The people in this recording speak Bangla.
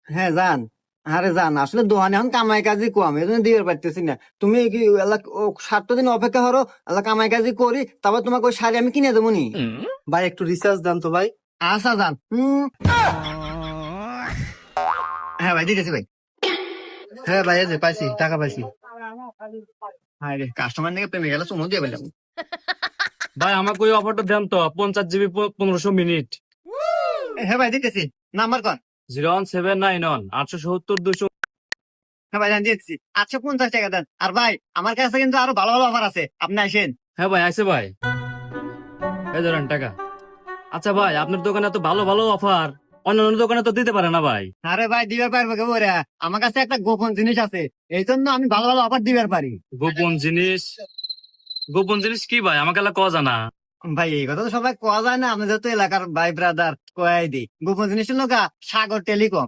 হ্যাঁ জান। আরে জান, আসলে দোকানে এখন কামাই কাজই কম, এই জন্য দিতে পারতেছি না। তুমি কি 7 দিন অপেক্ষা করো, কামাই কাজই করি, তারপর তোমাকে ওই শাড়ি আমি কিনে দেবো নি। ভাই একটু রিচার্জ দেন তো ভাই। আচ্ছা জান। হ্যাঁ ভাই, দিতেছি ভাই। হ্যাঁ ভাই, এই যে পাইছি, টাকা পাইছি। হ্যাঁ রে, কাস্টমার নিয়ে প্রেমে গেলে চুমো দিয়ে পেলাম। ভাই আমাকে ওই অফারটা দেন তো, 50 জিবি 1500 মিনিট। হ্যাঁ ভাই, দিতেছি। নাম্বার কন। 01791 870 200। হ্যাঁ ভাই, দিতেছি। 850 টাকা দেন। আর ভাই, আমার কাছে কিন্তু আরো ভালো ভালো অফার আছে, আপনি আসেন। হ্যাঁ ভাই, আছে ভাই, এই ধরেন টাকা। আচ্ছা ভাই, আপনার দোকানে তো ভালো ভালো অফার, অন্যান্য দোকানে তো দিতে পারে না ভাই। আরে ভাই, দিবার পারবো কে বলে? আমার কাছে একটা গোপন জিনিস আছে, এই জন্য আমি ভালো ভালো অফার দিবার পারি। গোপন জিনিস? গোপন জিনিস কি ভাই, আমাকে এলা কওয়া জানা। ভাই, এই কথা তো সবাই কোয়া যায় না, আপনি যেহেতু এলাকার ভাই ব্রাদার, কয়াই দিই। গোপন জিনিস হলো সাগর টেলিকম।